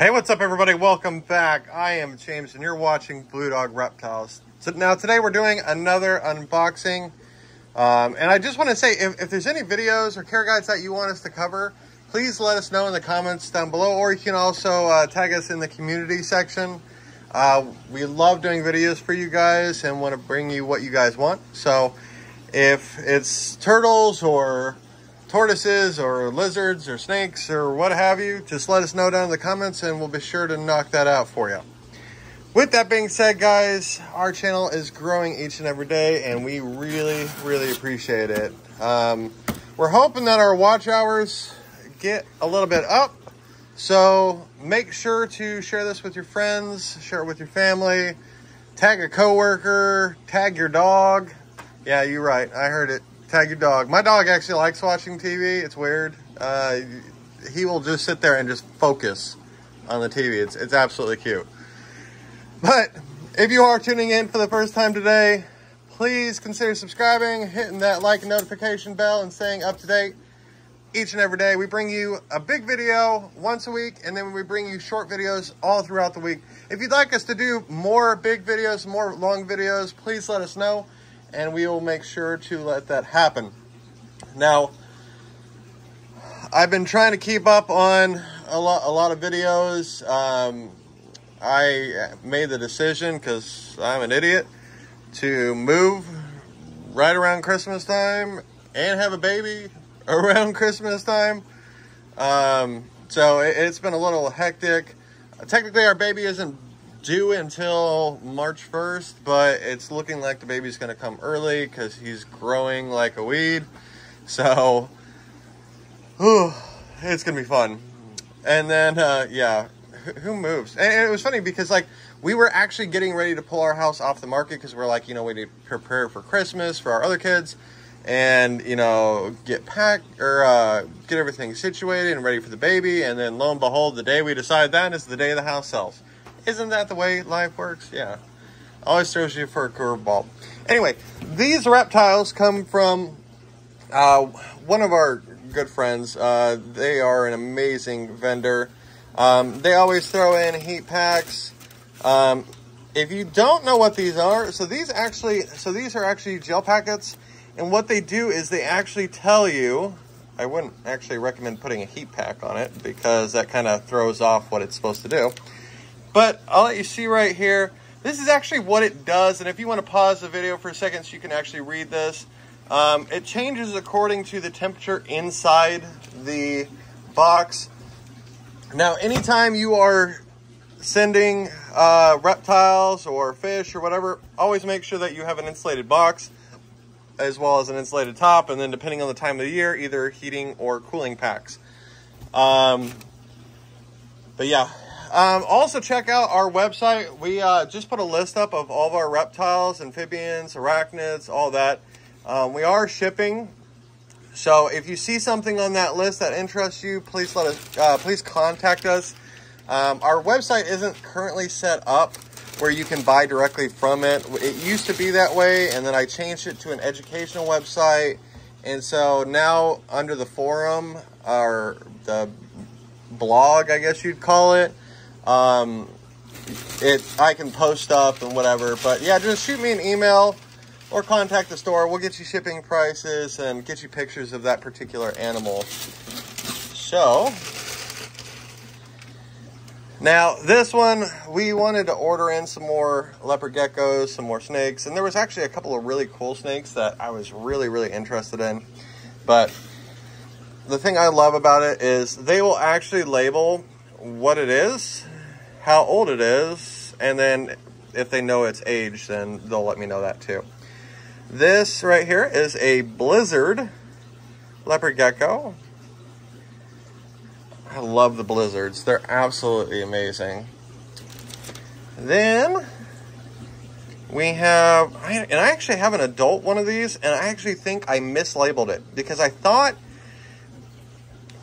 Hey, what's up everybody? Welcome back. I am James and you're watching Blue Dog Reptiles. So now today we're doing another unboxing. And I just want to say, if there's any videos or care guides that you want us to cover, please let us know in the comments down below, or you can also tag us in the community section. We love doing videos for you guys and want to bring you what you guys want. So if it's turtles or tortoises or lizards or snakes or what have you, just let us know down in the comments and we'll be sure to knock that out for you. With that being said, guys, our channel is growing each and every day and we really appreciate it. We're hoping that our watch hours get a little bit up, so make sure to share this with your friends, share it with your family, tag a coworker, tag your dog. Yeah, you're right, I heard it. Tag your dog. My dog actually likes watching TV. It's weird. He will just sit there and just focus on the TV. It's absolutely cute. But if you are tuning in for the first time today, please consider subscribing, hitting that like and notification bell, and staying up to date each and every day. We bring you a big video once a week, and then we bring you short videos all throughout the week. If you'd like us to do more big videos, more long videos, please let us know, and we will make sure to let that happen. Now, I've been trying to keep up on a lot of videos. I made the decision, because I'm an idiot, to move right around Christmas time and have a baby around Christmas time. So it's been a little hectic. Technically, our baby isn't due until March 1st, but it's looking like the baby's going to come early because he's growing like a weed. So it's going to be fun. And then yeah, who moves? And it was funny because, like, we were actually getting ready to pull our house off the market because we're like, you know, we need to prepare for Christmas for our other kids and, you know, get packed or get everything situated and ready for the baby. And then lo and behold, the day we decide that is the day the house sells. Isn't that the way life works? Yeah. Always throws you for a curveball. Anyway, these reptiles come from one of our good friends. They are an amazing vendor. They always throw in heat packs. If you don't know what these are, so these are actually gel packets. And what they do is they actually tell you, I wouldn't actually recommend putting a heat pack on it because that kind of throws off what it's supposed to do. But I'll let you see right here. This is actually what it does. And if you want to pause the video for a second so you can actually read this. It changes according to the temperature inside the box. Now, anytime you are sending reptiles or fish or whatever, always make sure that you have an insulated box as well as an insulated top. And then depending on the time of the year, either heating or cooling packs. But yeah. Also check out our website. We just put a list up of all of our reptiles, amphibians, arachnids, all that. We are shipping. So if you see something on that list that interests you, please please contact us. Our website isn't currently set up where you can buy directly from it. It used to be that way, and then I changed it to an educational website. And so now under the forum, or the blog, I guess you'd call it, I can post stuff and whatever. But yeah, just shoot me an email or contact the store. We'll get you shipping prices and get you pictures of that particular animal. So now this one, we wanted to order in some more leopard geckos, some more snakes, and there was actually a couple of really cool snakes that I was really interested in. But the thing I love about it is they will actually label what it is, how old it is, and then if they know its age, then they'll let me know that too. This right here is a blizzard leopard gecko. I love the blizzards. They're absolutely amazing. Then we have, and I actually have an adult one of these, and I actually think I mislabeled it because I thought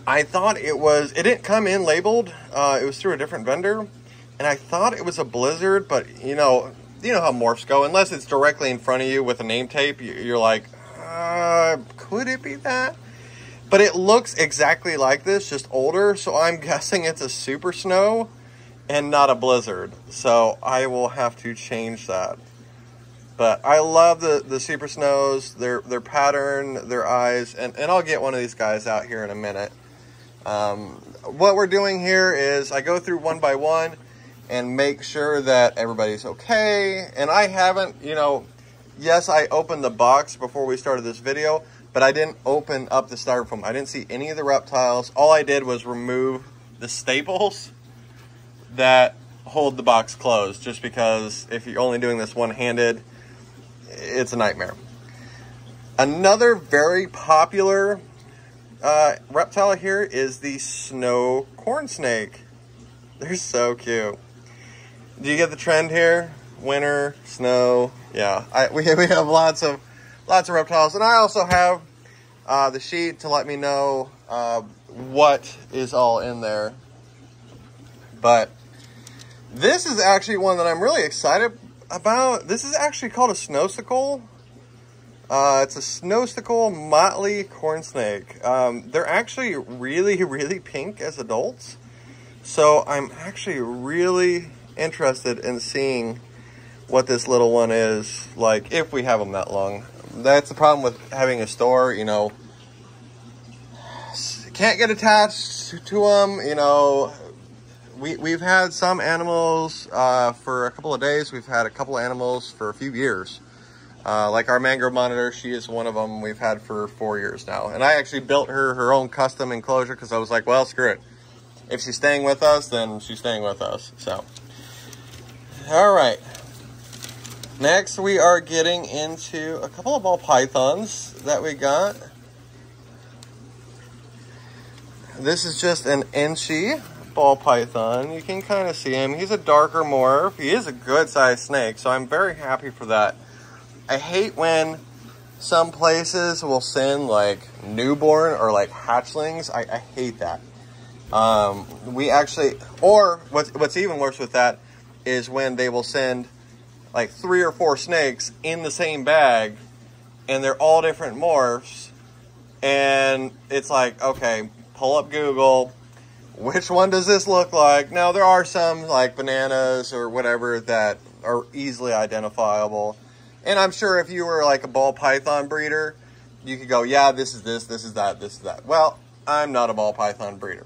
it didn't come in labeled. It was through a different vendor, and I thought it was a blizzard, but you know how morphs go. Unless it's directly in front of you with a name tape, you're like, could it be that? But it looks exactly like this, just older, so I'm guessing it's a super snow. and not a blizzard. So I will have to change that. But I love the Super Snows, their pattern, their eyes, and I'll get one of these guys out here in a minute. What we're doing here is I go through one by one and make sure that everybody's okay. And I haven't, you know, yes, I opened the box before we started this video, but I didn't open up the styrofoam. I didn't see any of the reptiles. All I did was remove the staples that hold the box closed, just because if you're only doing this one-handed, it's a nightmare. Another very popular reptile here is the snow corn snake. They're so cute. Do you get the trend here? Winter, snow, yeah. We have lots of reptiles, and I also have the sheet to let me know what is all in there. But this is actually one that I'm really excited about. This is actually called a snowsicle. It's a snowsicle motley corn snake. They're actually really, really pink as adults. So I'm actually really interested in seeing what this little one is like if we have them that long. That's the problem with having a store, you know. Can't get attached to them, you know. We've had some animals for a couple of days. We've had a couple of animals for a few years. Like our mangrove monitor, she is one of them we've had for 4 years now. And I actually built her own custom enclosure because I was like, well, screw it. If she's staying with us, then she's staying with us. So, all right. Next, we are getting into a couple of ball pythons that we got. This is just an inchy ball python. You can kind of see him. He's a darker morph. He is a good sized snake, so I'm very happy for that. I hate when some places will send like newborn or like hatchlings. I hate that. We actually, or what's even worse with that is when they will send like 3 or 4 snakes in the same bag, and they're all different morphs, and it's like, okay, pull up Google, which one does this look like? Now, there are some like bananas or whatever that are easily identifiable. And I'm sure if you were like a ball python breeder, you could go, yeah, this is this is that, this is that. Well, I'm not a ball python breeder.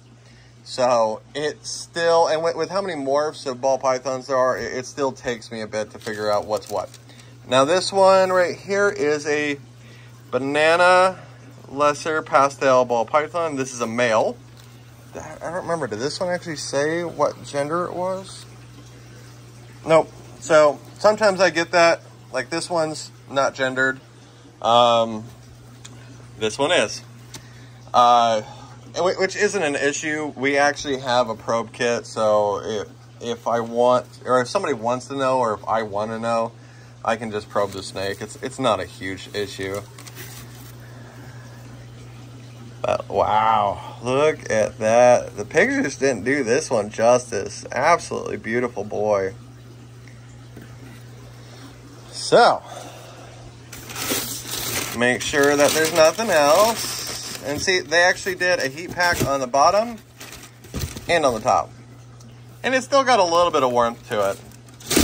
So it's still, and with how many morphs of ball pythons there are, it still takes me a bit to figure out what's what. Now this one right here is a banana lesser pastel ball python. This is a male. I don't remember, did this one actually say what gender it was? Nope. So sometimes I get that, like this one's not gendered. This one is. Which isn't an issue. We actually have a probe kit, so if I want, or if somebody wants to know, or if I want to know, I can just probe the snake. It's not a huge issue. But wow, look at that. The pictures didn't do this one justice. Absolutely beautiful boy. So, make sure that there's nothing else. And see, they actually did a heat pack on the bottom and on the top. And it's still got a little bit of warmth to it.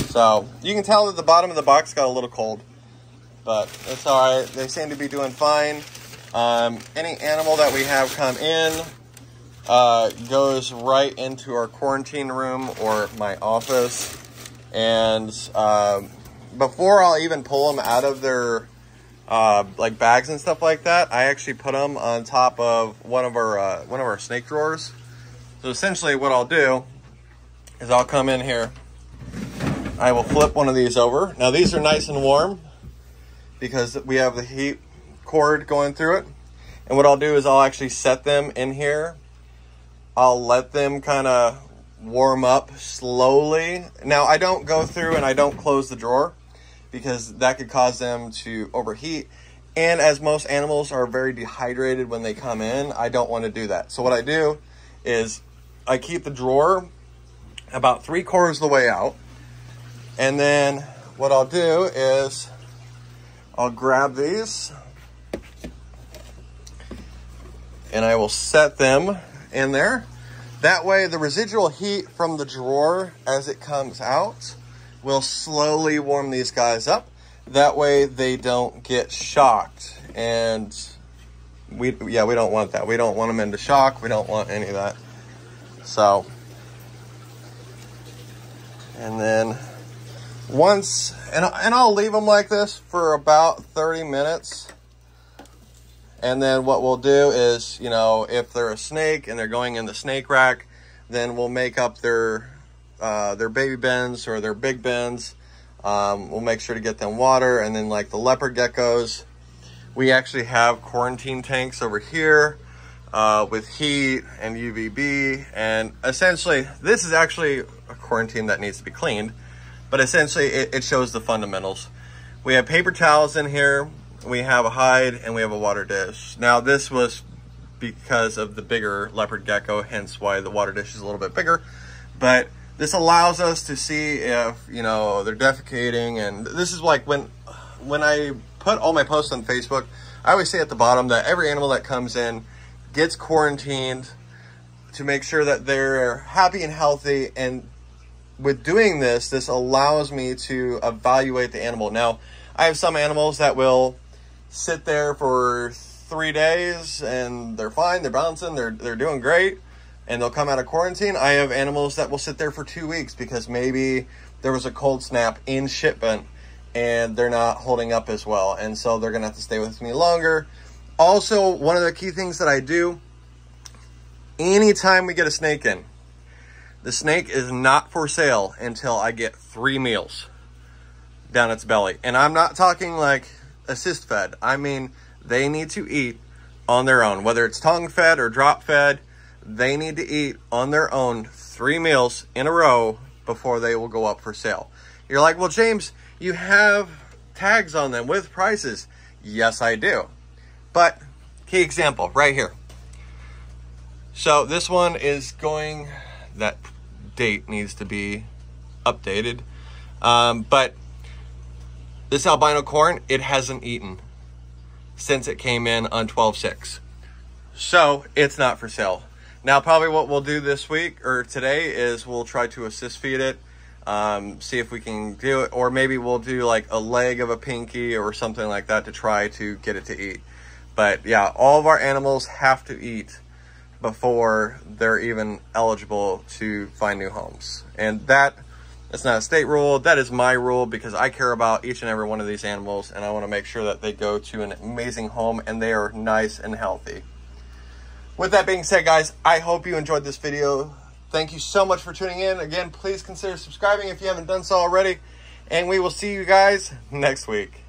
So, you can tell that the bottom of the box got a little cold. But it's alright. They seem to be doing fine. Any animal that we have come in goes right into our quarantine room or my office. And before I'll even pull them out of their like bags and stuff like that, I actually put them on top of one of our snake drawers. So essentially what I'll do is I'll come in here, I will flip one of these over. Now these are nice and warm because we have the heat cord going through it. And what I'll do is I'll actually set them in here. I'll let them kind of warm up slowly. Now I don't go through and I don't close the drawer, because that could cause them to overheat. And as most animals are very dehydrated when they come in, I don't want to do that. So what I do is I keep the drawer about 3/4 of the way out. And then what I'll do is I'll grab these and I will set them in there. That way the residual heat from the drawer as it comes out will slowly warm these guys up. That way they don't get shocked. And we don't want that. We don't want them into shock. We don't want any of that. So, and then once, and I'll leave them like this for about 30 minutes. And then what we'll do is, you know, if they're a snake and they're going in the snake rack, then we'll make up their baby bins or their big bins. We'll make sure to get them water. And then like the leopard geckos, we actually have quarantine tanks over here with heat and UVB. And essentially, this is actually a quarantine that needs to be cleaned. But essentially, it shows the fundamentals. We have paper towels in here. We have a hide and we have a water dish. Now this was because of the bigger leopard gecko, hence why the water dish is a little bit bigger. But this allows us to see if, you know, they're defecating. And this is like when I put all my posts on Facebook, I always say at the bottom that every animal that comes in gets quarantined to make sure that they're happy and healthy. And with doing this, this allows me to evaluate the animal. Now, I have some animals that will sit there for 3 days and they're fine, they're bouncing, they're doing great, and they'll come out of quarantine. I have animals that will sit there for 2 weeks because maybe there was a cold snap in shipment and they're not holding up as well, and so they're gonna have to stay with me longer. Also, one of the key things that I do, anytime we get a snake in, the snake is not for sale until I get 3 meals down its belly. And I'm not talking like assist fed. I mean, they need to eat on their own, whether it's tongue fed or drop fed. They need to eat on their own 3 meals in a row before they will go up for sale. You're like, well, James, you have tags on them with prices. Yes, I do. But key example right here. So this one is going, that date needs to be updated. But this albino corn, it hasn't eaten since it came in on 12/6. So it's not for sale. Now, probably what we'll do this week or today is we'll try to assist feed it, see if we can do it, or maybe we'll do like a leg of a pinky or something like that to try to get it to eat. But yeah, all of our animals have to eat before they're even eligible to find new homes. And that's not a state rule. That is my rule because I care about each and every one of these animals and I want to make sure that they go to an amazing home and they are nice and healthy. With that being said, guys, I hope you enjoyed this video. Thank you so much for tuning in. Again, please consider subscribing if you haven't done so already. And we will see you guys next week.